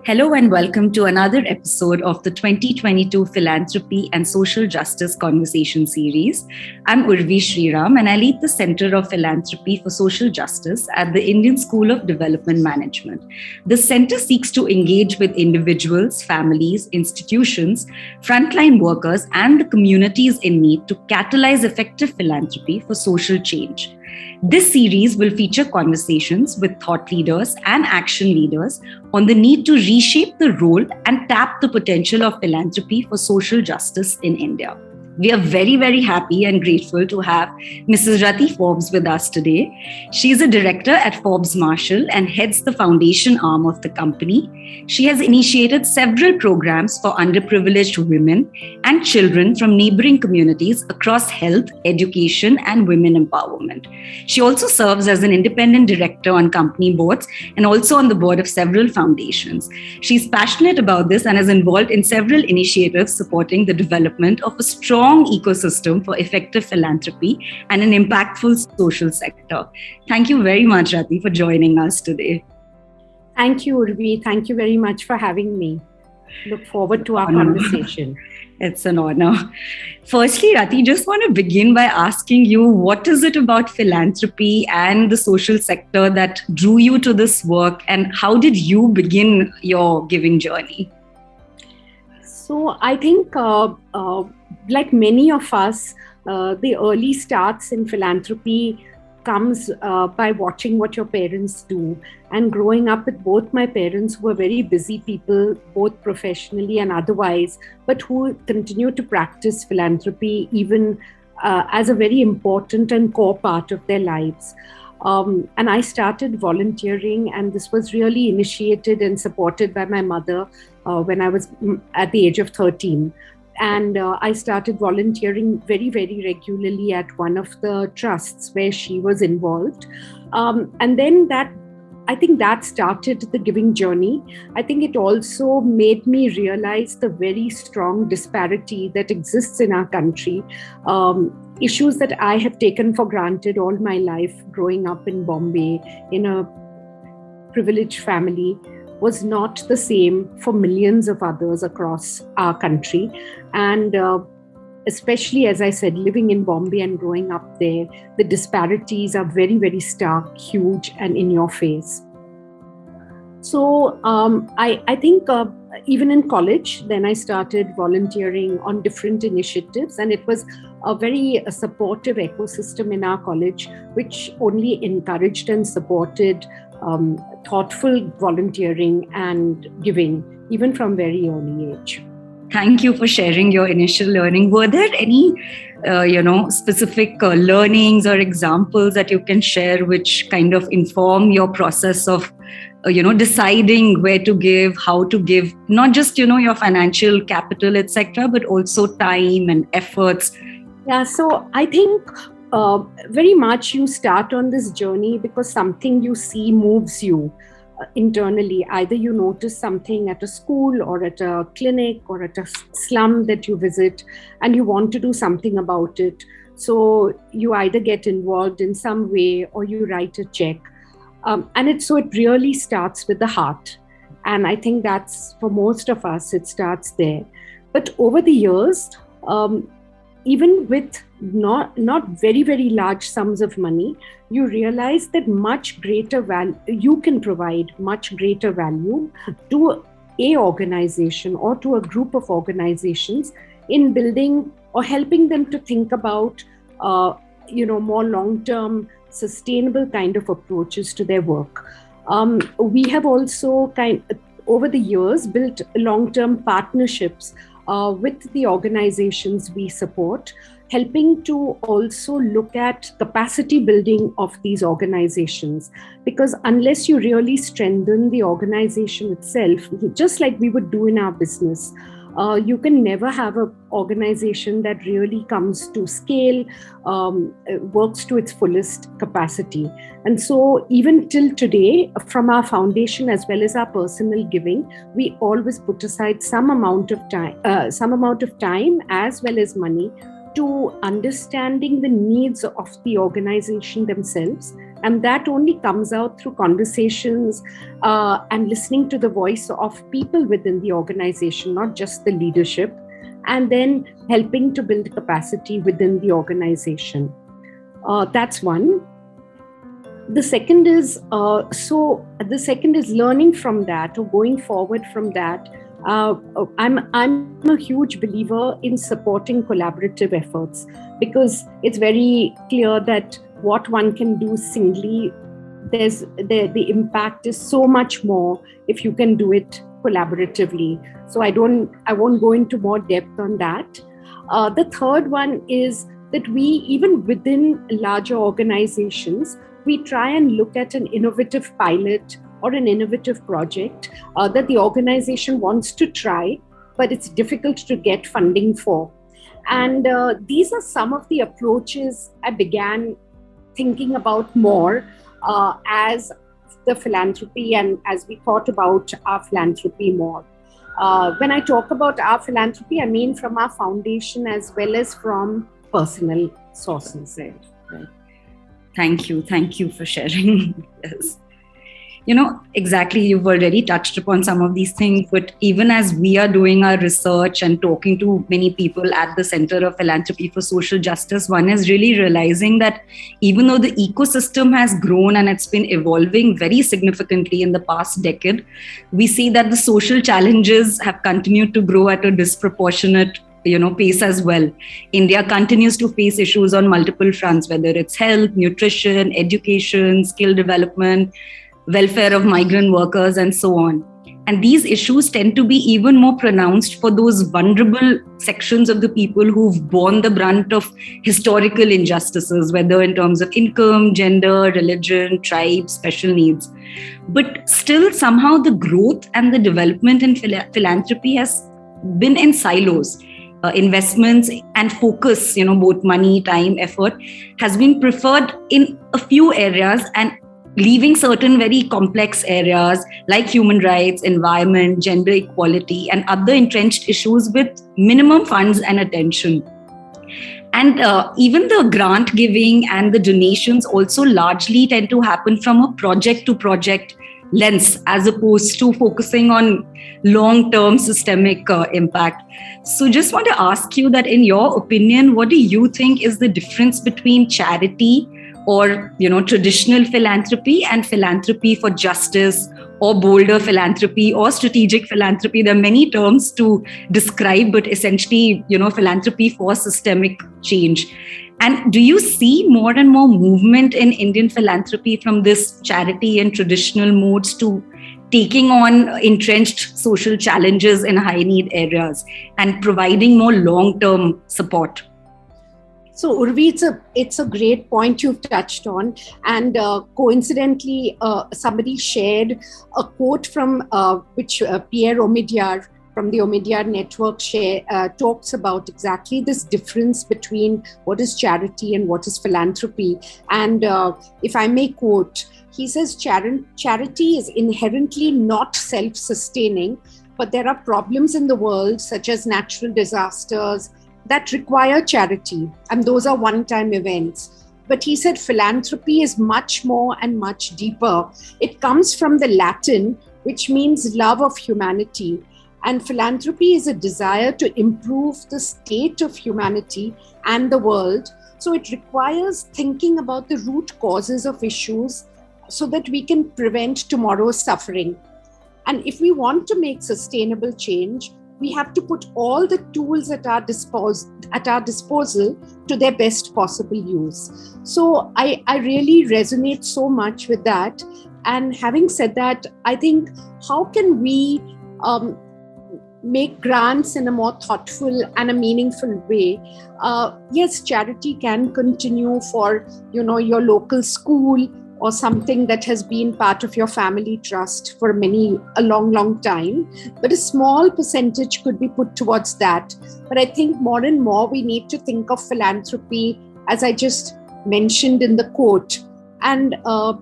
Hello and welcome to another episode of the 2022 Philanthropy and Social Justice Conversation Series. I'm Urvi Shriram and I lead the Centre of Philanthropy for Social Justice at the Indian School of Development Management. The centre seeks to engage with individuals, families, institutions, frontline workers, and the communities in need to catalyze effective philanthropy for social change. This series will feature conversations with thought leaders and action leaders on the need to reshape the role and tap the potential of philanthropy for social justice in India. We are very, very happy and grateful to have Mrs. Rati Forbes with us today. She is a director at Forbes Marshall and heads the foundation arm of the company. She has initiated several programs for underprivileged women and children from neighboring communities across health, education, and women empowerment. She also serves as an independent director on company boards and also on the board of several foundations. She's passionate about this and is involved in several initiatives supporting the development of a strong ecosystem for effective philanthropy and an impactful social sector. Thank you very much, Rati, for joining us today. Thank you, Urvi. Thank you very much for having me. Look forward to our conversation. It's an honor. Firstly, Rati, just want to begin by asking you, what is it about philanthropy and the social sector that drew you to this work, and how did you begin your giving journey? So I think, like many of us, the early starts in philanthropy comes by watching what your parents do. And growing up with both my parents, who were very busy people, both professionally and otherwise, but who continue to practice philanthropy even as a very important and core part of their lives. And I started volunteering, and this was really initiated and supported by my mother when I was at the age of 13. And I started volunteering very, very regularly at one of the trusts where she was involved. And then I think that started the giving journey. I think it also made me realize the very strong disparity that exists in our country. Issues that I have taken for granted all my life, growing up in Bombay in a privileged family, was not the same for millions of others across our country. And especially, as I said, living in Bombay and growing up there, the disparities are very, very stark, huge, and in your face. So I think even in college, then I started volunteering on different initiatives, and it was a very supportive ecosystem in our college, which only encouraged and supported thoughtful volunteering and giving, even from very early age. Thank you for sharing your initial learning. Were there any, specific learnings or examples that you can share which kind of inform your process of, deciding where to give, how to give, not just, your financial capital, etc., but also time and efforts? Yeah, so I think very much you start on this journey because something you see moves you internally. Either you notice something at a school or at a clinic or at a slum that you visit and you want to do something about it. So you either get involved in some way or you write a check. And it really starts with the heart. And I think that's, for most of us, it starts there. But over the years, even with not very, very large sums of money, you realize that much greater value, you can provide much greater value to a organization or to a group of organizations in building or helping them to think about, more long-term, sustainable kind of approaches to their work. We have also over the years built long-term partnerships with the organizations we support, helping to also look at capacity building of these organizations. Because unless you really strengthen the organization itself, just like we would do in our business, you can never have an organization that really comes to scale, works to its fullest capacity. And so even till today, from our foundation as well as our personal giving, we always put aside some amount of time as well as money to understanding the needs of the organization themselves And that only comes out through conversations and listening to the voice of people within the organization, not just the leadership, and then helping to build capacity within the organization. That's one. The second is learning from that, or going forward from that. I'm a huge believer in supporting collaborative efforts, because it's very clear that what one can do singly, the impact is so much more if you can do it collaboratively. So I won't go into more depth on that. The third one is that we, even within larger organizations, we try and look at an innovative pilot or an innovative project that the organization wants to try, but it's difficult to get funding for. And these are some of the approaches I began thinking about more as the philanthropy and as we thought about our philanthropy more. When I talk about our philanthropy, I mean from our foundation as well as from personal sources. Right. Thank you for sharing. Yes. Exactly, you've already touched upon some of these things, but even as we are doing our research and talking to many people at the Center of Philanthropy for Social Justice, one is really realizing that even though the ecosystem has grown and it's been evolving very significantly in the past decade, we see that the social challenges have continued to grow at a disproportionate pace as well. India continues to face issues on multiple fronts, whether it's health, nutrition, education, skill development, welfare of migrant workers, and so on. And these issues tend to be even more pronounced for those vulnerable sections of the people who've borne the brunt of historical injustices, whether in terms of income, gender, religion, tribe, special needs. But still, somehow the growth and the development in philanthropy has been in silos. Investments and focus, both money, time, effort, has been preferred in a few areas and leaving certain very complex areas like human rights, environment, gender equality, and other entrenched issues with minimum funds and attention. And even the grant giving and the donations also largely tend to happen from a project to project lens, as opposed to focusing on long-term systemic impact. So just want to ask you that, in your opinion, what do you think is the difference between charity or traditional philanthropy and philanthropy for justice, or bolder philanthropy, or strategic philanthropy? There are many terms to describe, but essentially, philanthropy for systemic change. And do you see more and more movement in Indian philanthropy from this charity and traditional modes to taking on entrenched social challenges in high need areas and providing more long-term support? So Urvi, it's a great point you've touched on. And coincidentally, somebody shared a quote from which Pierre Omidyar from the Omidyar Network talks about exactly this difference between what is charity and what is philanthropy. And if I may quote, he says, charity is inherently not self-sustaining, but there are problems in the world, such as natural disasters, that require charity, and those are one-time events. But he said philanthropy is much more and much deeper. It comes from the Latin, which means love of humanity. And philanthropy is a desire to improve the state of humanity and the world. So it requires thinking about the root causes of issues so that we can prevent tomorrow's suffering. And if we want to make sustainable change, we have to put all the tools at our disposal to their best possible use. So I really resonate so much with that. And having said that, I think, how can we make grants in a more thoughtful and a meaningful way? Yes, charity can continue for, your local school or something that has been part of your family trust for a long time. But a small percentage could be put towards that. But I think more and more we need to think of philanthropy, as I just mentioned in the quote. And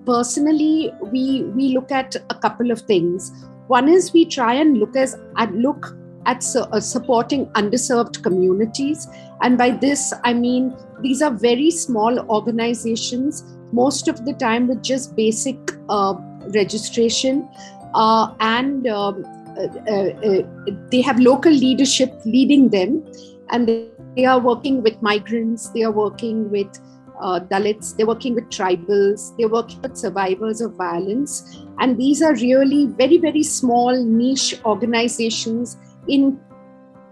personally, we look at a couple of things. One is we try and look at supporting underserved communities. And by this, I mean, these are very small organizations, most of the time with just basic registration, and they have local leadership leading them, and they are working with migrants, they are working with Dalits, they're working with tribals, they're working with survivors of violence. And these are really very, very small niche organizations in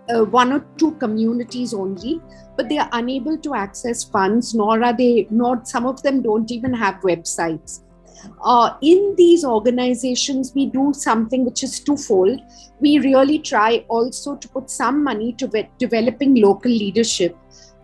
one or two communities only, but they are unable to access funds, nor some of them don't even have websites. In these organizations, we do something which is twofold. We really try also to put some money to developing local leadership,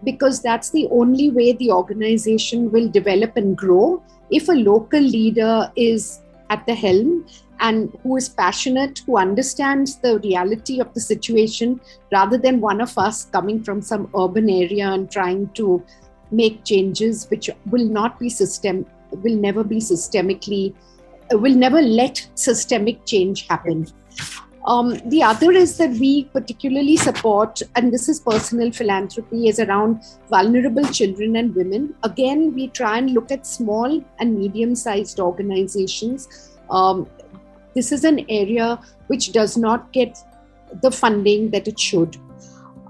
because that's the only way the organization will develop and grow. If a local leader is at the helm and who is passionate, who understands the reality of the situation, rather than one of us coming from some urban area and trying to make changes which will never let systemic change happen. The other is that we particularly support, and this is personal philanthropy, is around vulnerable children and women. Again, we try and look at small and medium-sized organizations. This is an area which does not get the funding that it should.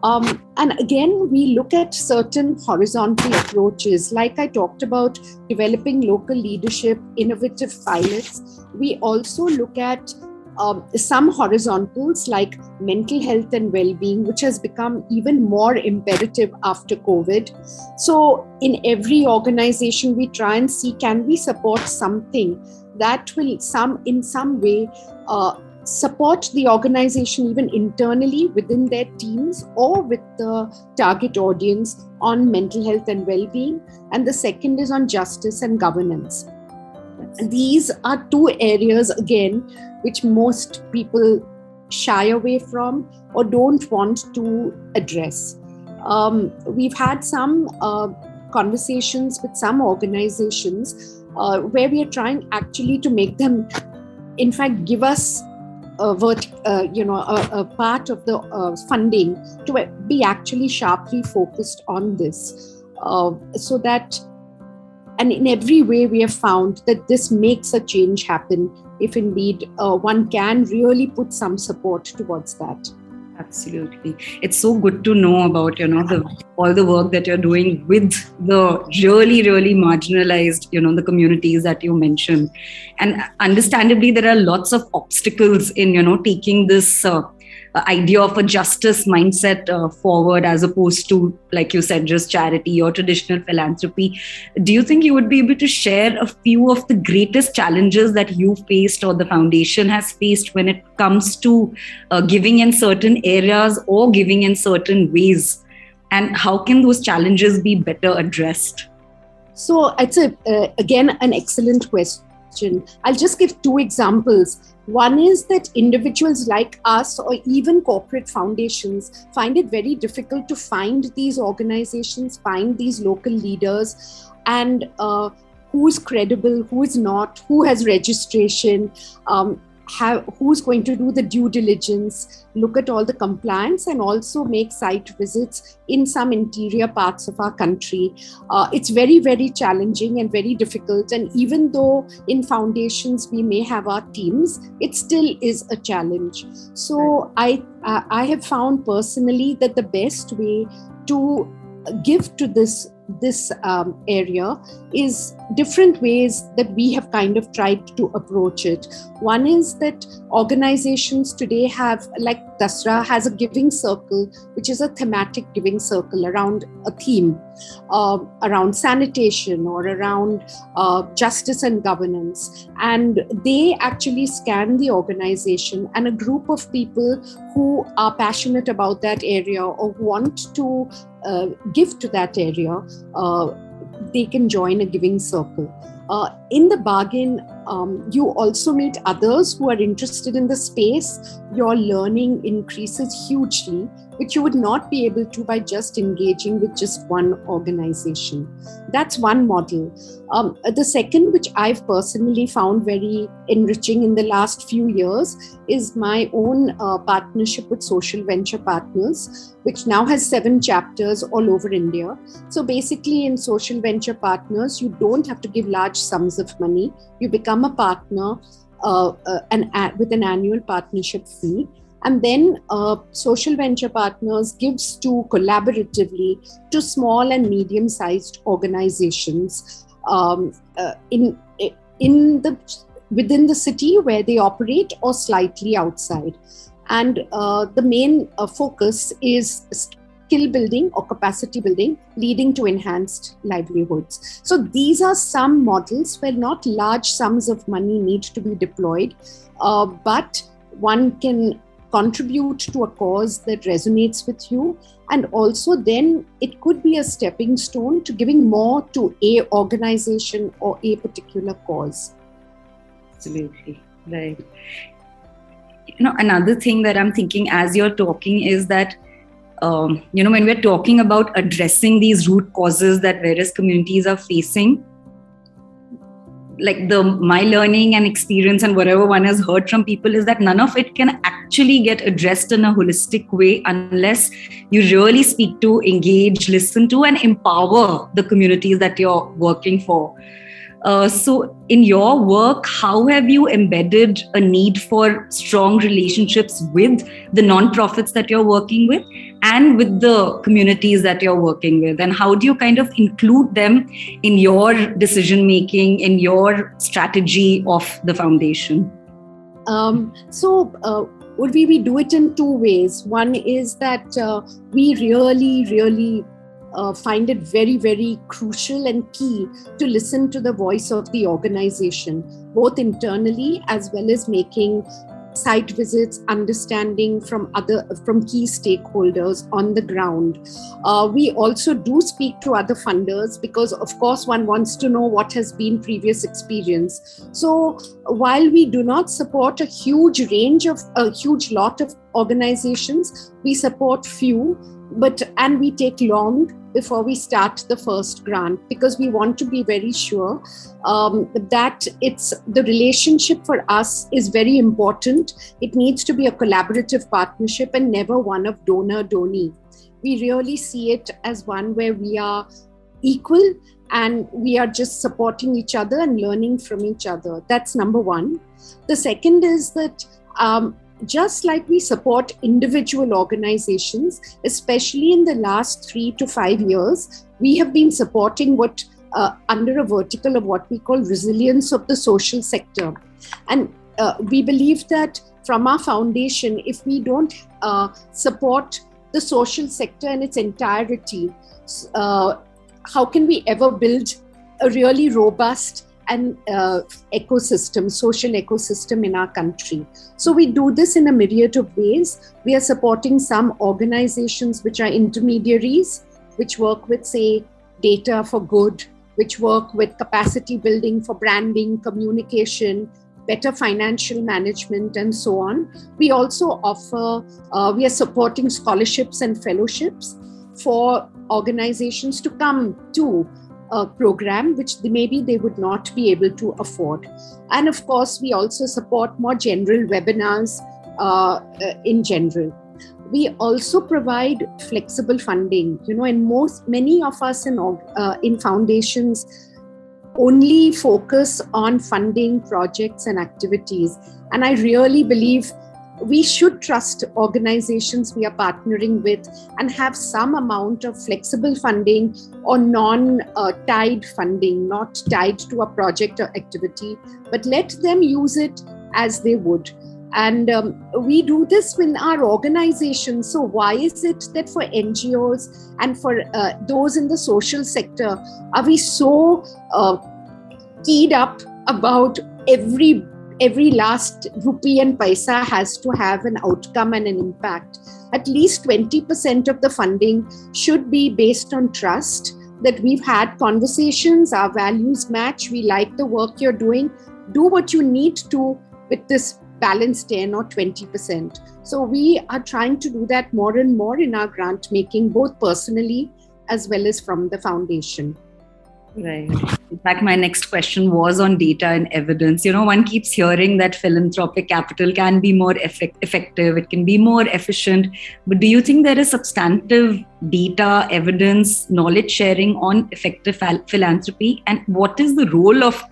And again, we look at certain horizontal approaches. Like I talked about developing local leadership, innovative pilots. We also look at some horizontals like mental health and well-being, which has become even more imperative after COVID. So in every organization, we try and see, can we support something that will in some way support the organization even internally within their teams or with the target audience on mental health and well-being. And the second is on justice and governance. These are two areas, again, which most people shy away from or don't want to address. We've had some conversations with some organizations where we are trying actually to make them, in fact, give us a part of the funding to be actually sharply focused on this, so that, and in every way we have found that this makes a change happen if indeed one can really put some support towards that. Absolutely. It's so good to know about, all the work that you're doing with the really, really marginalized, the communities that you mentioned. And understandably, there are lots of obstacles in, taking this idea of a justice mindset forward, as opposed to, like you said, just charity or traditional philanthropy. Do you think you would be able to share a few of the greatest challenges that you faced or the foundation has faced when it comes to giving in certain areas or giving in certain ways? And how can those challenges be better addressed? So it's again an excellent question. I'll just give two examples. One is that individuals like us or even corporate foundations find it very difficult to find these organizations, find these local leaders, and who's credible, who is not, who has registration, who's going to do the due diligence, look at all the compliance, and also make site visits in some interior parts of our country. It's very, very challenging and very difficult. And even though in foundations we may have our teams, it still is a challenge. So I have found personally that the best way to give to this area is different ways that we have kind of tried to approach it. One is that organizations today have, like Dasra has a giving circle, which is a thematic giving circle around a theme, around sanitation or around justice and governance. And they actually scan the organization, and a group of people who are passionate about that area or want to give to that area, they can join a giving circle. In the bargain, You also meet others who are interested in the space. Your learning increases hugely, which you would not be able to by just engaging with just one organization. That's one model. The second, which I've personally found very enriching in the last few years, is my own partnership with Social Venture Partners, which now has 7 chapters all over India. So basically in Social Venture Partners, you don't have to give large sums of money. You become a partner with an annual partnership fee. And then Social Venture Partners gives to collaboratively to small and medium-sized organizations within the city where they operate or slightly outside. And the main focus is skill building or capacity building, leading to enhanced livelihoods. So these are some models where not large sums of money need to be deployed, but one can contribute to a cause that resonates with you. And also then it could be a stepping stone to giving more to a organization or a particular cause. Absolutely. Right. Another thing that I'm thinking as you're talking is that, when we're talking about addressing these root causes that various communities are facing, like my learning and experience and whatever one has heard from people is that none of it can actually get addressed in a holistic way unless you really speak to, engage, listen to, and empower the communities that you're working for. So in your work, how have you embedded a need for strong relationships with the nonprofits that you're working with and with the communities that you're working with? And how do you kind of include them in your decision-making, in your strategy of the foundation? Urvi, we do it in 2 ways. One is that we really find it very, very crucial and key to listen to the voice of the organization, both internally as well as making site visits, understanding from key stakeholders on the ground. We also do speak to other funders because, of course, one wants to know what has been previous experience. So while we do not support a huge lot of organizations, we support few, and we take long before we start the first grant because we want to be very sure that the relationship for us is very important. It needs to be a collaborative partnership and never one of donor-donee. We really see it as one where we are equal and we are just supporting each other and learning from each other. That's number one. The second is that just like we support individual organizations, especially in the last 3 to 5 years, we have been supporting what under a vertical of what we call resilience of the social sector. And we believe that from our foundation, if we don't support the social sector in its entirety, how can we ever build a really robust and social ecosystem in our country? So we do this in a myriad of ways. We are supporting some organizations which are intermediaries, which work with, say, data for good, which work with capacity building for branding, communication, better financial management, and so on. We also offer, we are supporting scholarships and fellowships for organizations to come to a program which maybe they would not be able to afford. And of course, we also support more general webinars in general. We also provide flexible funding. Many of us in foundations only focus on funding projects and activities. And I really believe we should trust organizations we are partnering with and have some amount of flexible funding or non-tied funding, not tied to a project or activity, but let them use it as they would. And we do this in our organization. So why is it that for NGOs and for those in the social sector, are we so keyed up about every last rupee and paisa has to have an outcome and an impact? At least 20% of the funding should be based on trust, that we've had conversations, our values match, we like the work you're doing, do what you need to with this balance 10 or 20%. So we are trying to do that more and more in our grant making, both personally as well as from the foundation. Right. In fact, my next question was on data and evidence. One keeps hearing that philanthropic capital can be more effective, it can be more efficient. But do you think there is substantive data, evidence, knowledge sharing on effective philanthropy? And what is the role of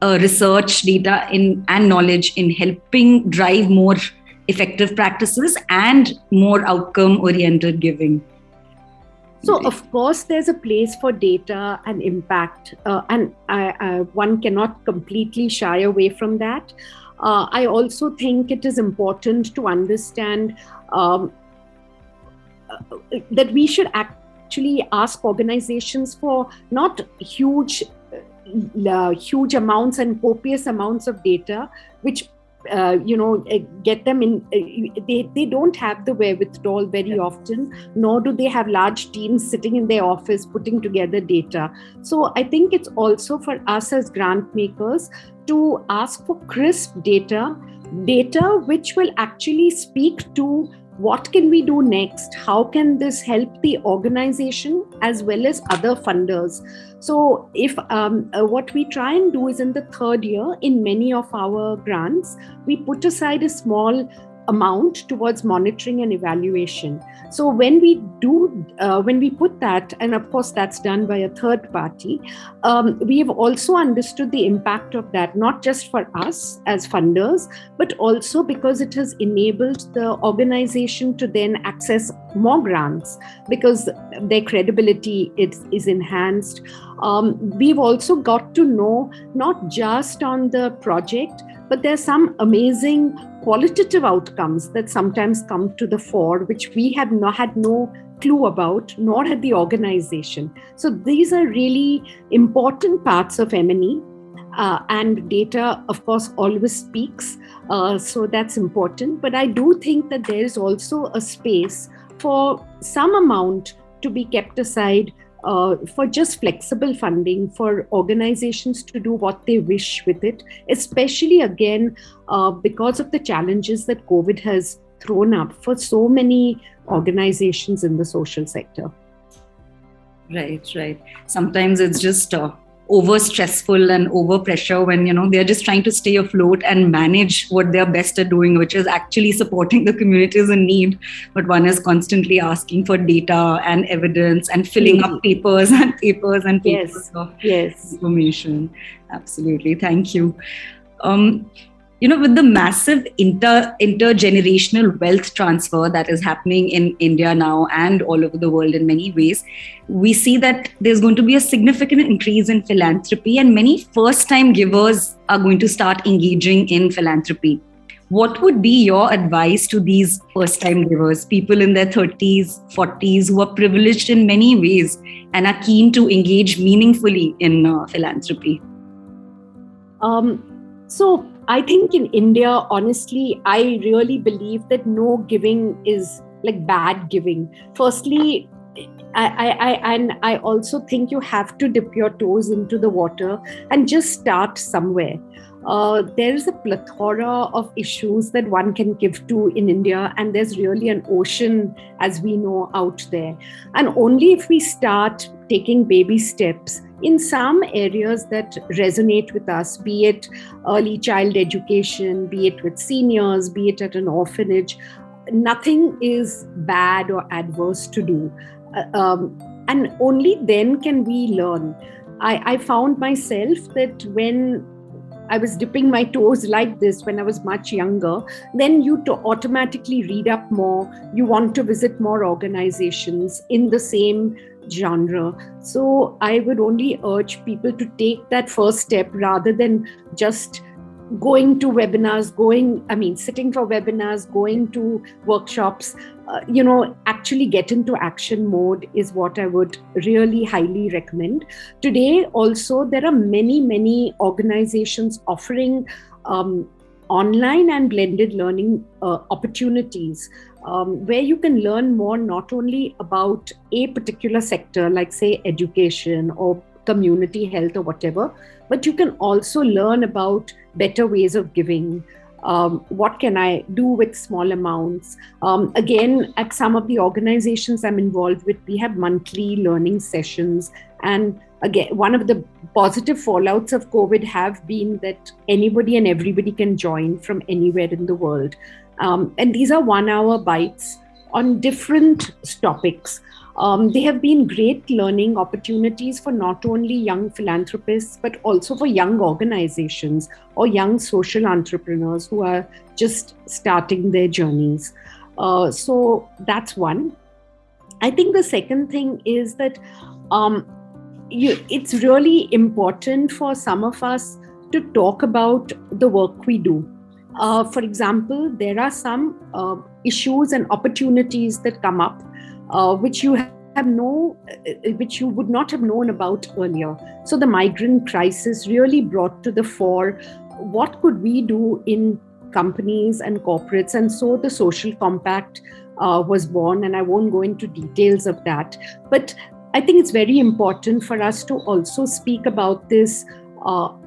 research, data and knowledge in helping drive more effective practices and more outcome-oriented giving? So, of course, there's a place for data and impact, and one cannot completely shy away from that. I also think it is important to understand that we should actually ask organizations for not huge amounts and copious amounts of data, which get them in. They don't have the wherewithal very often, nor do they have large teams sitting in their office putting together data. So I think it's also for us as grant makers to ask for crisp data which will actually speak to what can we do next? How can this help the organization as well as other funders? So if what we try and do is in the third year, in many of our grants, we put aside a small amount towards monitoring and evaluation. So when we put that, and of course that's done by a third party, we have also understood the impact of that, not just for us as funders, but also because it has enabled the organization to then access more grants because their credibility is enhanced. We've also got to know not just on the project, but there's some amazing qualitative outcomes that sometimes come to the fore, which we had no clue about, nor had the organization. So these are really important parts of M&E. And data, of course, always speaks. So that's important. But I do think that there is also a space for some amount to be kept aside for just flexible funding for organizations to do what they wish with it, especially again, because of the challenges that COVID has thrown up for so many organizations in the social sector. Right. Sometimes it's just over stressful and over pressure when they're just trying to stay afloat and manage what they're best at doing, which is actually supporting the communities in need. But one is constantly asking for data and evidence and filling up papers of information. Absolutely. Thank you. With the massive intergenerational wealth transfer that is happening in India now and all over the world in many ways, we see that there's going to be a significant increase in philanthropy and many first-time givers are going to start engaging in philanthropy. What would be your advice to these first-time givers, people in their 30s, 40s, who are privileged in many ways and are keen to engage meaningfully in philanthropy? So I think in India, honestly, I really believe that no giving is like bad giving. Firstly, I also think you have to dip your toes into the water and just start somewhere. There is a plethora of issues that one can give to in India, and there's really an ocean, as we know, out there. And only if we start taking baby steps in some areas that resonate with us, be it early child education, be it with seniors, be it at an orphanage, nothing is bad or adverse to do. And only then can we learn. I found myself that when I was dipping my toes like this when I was much younger, then you automatically read up more. You want to visit more organizations in the same genre. So I would only urge people to take that first step rather than just going to webinars, sitting for webinars, going to workshops, actually get into action mode is what I would really highly recommend. Today, also, there are many organizations offering online and blended learning opportunities where you can learn more not only about a particular sector, like say education or community health or whatever, but you can also learn about better ways of giving. What can I do with small amounts? Again, at some of the organizations I'm involved with, we have monthly learning sessions. And again, one of the positive fallouts of COVID have been that anybody and everybody can join from anywhere in the world. And these are 1 hour bites on different topics. They have been great learning opportunities for not only young philanthropists, but also for young organizations or young social entrepreneurs who are just starting their journeys. So that's one. I think the second thing is that it's really important for some of us to talk about the work we do. For example, there are some issues and opportunities that come up which you would not have known about earlier. So the migrant crisis really brought to the fore what could we do in companies and corporates, and so the social compact was born, and I won't go into details of that. But I think it's very important for us to also speak about this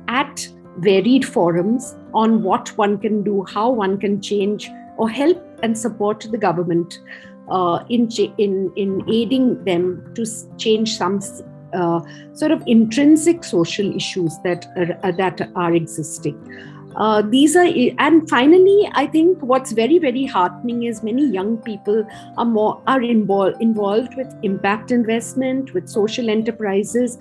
at varied forums on what one can do, how one can change or help and support the government in aiding them to change some sort of intrinsic social issues that are existing. And finally, I think what's very, very heartening is many young people are involved with impact investment, with social enterprises.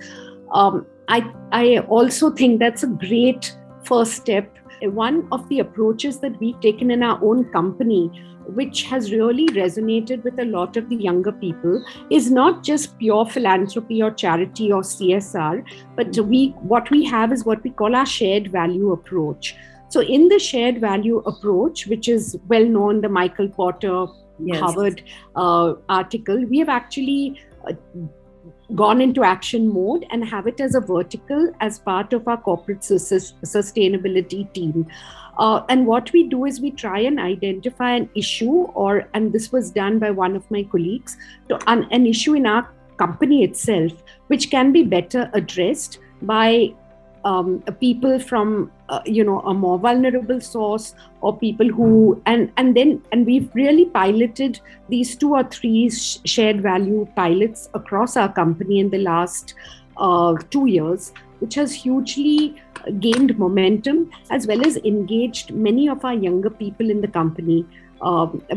I also think that's a great first step. One of the approaches that we've taken in our own company, which has really resonated with a lot of the younger people, is not just pure philanthropy or charity or CSR, but what we have is what we call our shared value approach. So in the shared value approach, which is well known, the Michael Porter Harvard article, we have actually gone into action mode and have it as a vertical as part of our corporate sustainability team. And what we do is we try and identify an issue, and this was done by one of my colleagues, an issue in our company itself, which can be better addressed by people from a more vulnerable source, or people who and we've really piloted these 2 or 3 shared value pilots across our company in the last 2 years, which has hugely gained momentum as well as engaged many of our younger people in the company.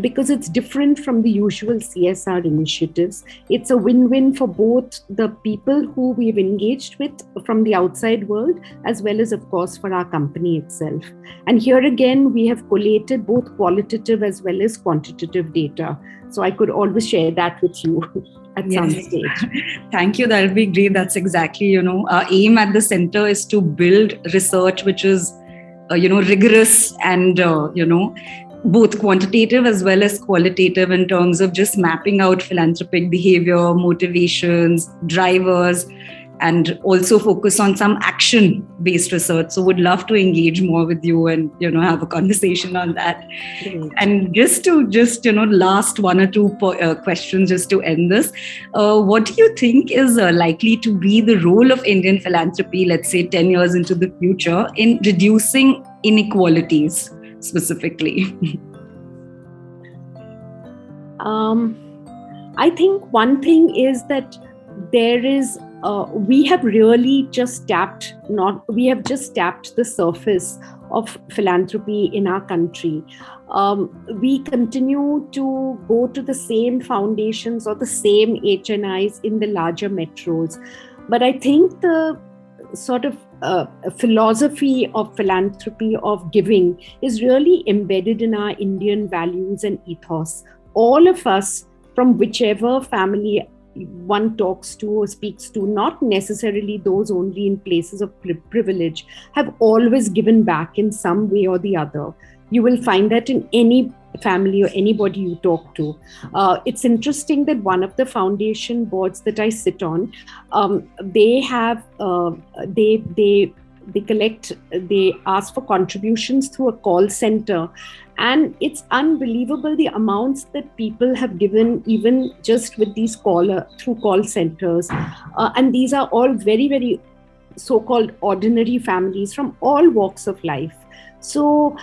Because it's different from the usual CSR initiatives. It's a win-win for both the people who we've engaged with from the outside world, as well as, of course, for our company itself. And here again, we have collated both qualitative as well as quantitative data. So I could always share that with you at some stage. Thank you. That'll be great. That's exactly, our aim at the center is to build research which is, rigorous and, both quantitative as well as qualitative in terms of just mapping out philanthropic behavior, motivations, drivers, and also focus on some action-based research. So would love to engage more with you and, have a conversation on that. Great. And just last 1 or 2 questions just to end this. What do you think is likely to be the role of Indian philanthropy, let's say 10 years into the future, in reducing inequalities? Specifically? I think one thing is that there is we have just tapped the surface of philanthropy in our country. We continue to go to the same foundations or the same HNIs in the larger metros, but I think the sort of philosophy of philanthropy, of giving, is really embedded in our Indian values and ethos. All of us, from whichever family one talks to or speaks to, not necessarily those only in places of privilege, have always given back in some way or the other. You will find that in any family or anybody you talk to. It's interesting that one of the foundation boards that I sit on, they they ask for contributions through a call center. And it's unbelievable the amounts that people have given, even just with these through call centers. And these are all very, very so-called ordinary families from all walks of life. So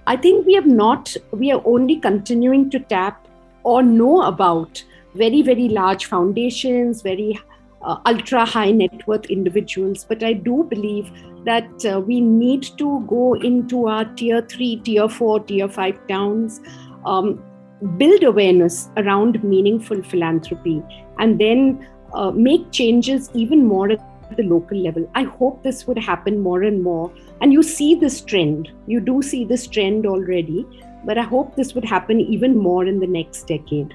I think we are only continuing to tap or know about very, very large foundations, very ultra high net worth individuals. But I do believe that we need to go into our tier 3, tier 4, tier 5 towns, build awareness around meaningful philanthropy, and then make changes even more at the local level. I hope this would happen more and more. And you see this trend. You do see this trend already. But I hope this would happen even more in the next decade.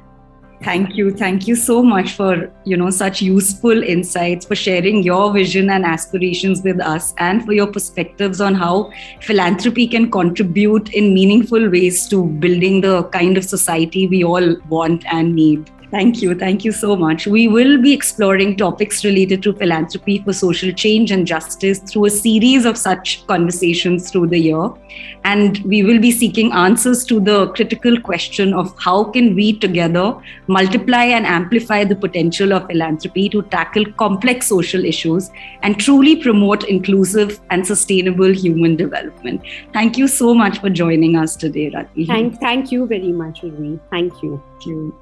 Thank you. Thank you so much for, such useful insights, for sharing your vision and aspirations with us, and for your perspectives on how philanthropy can contribute in meaningful ways to building the kind of society we all want and need. Thank you. Thank you so much. We will be exploring topics related to philanthropy for social change and justice through a series of such conversations through the year. And we will be seeking answers to the critical question of how can we together multiply and amplify the potential of philanthropy to tackle complex social issues and truly promote inclusive and sustainable human development. Thank you so much for joining us today, Rati. Thank you very much, Urvi. Thank you. Thank you.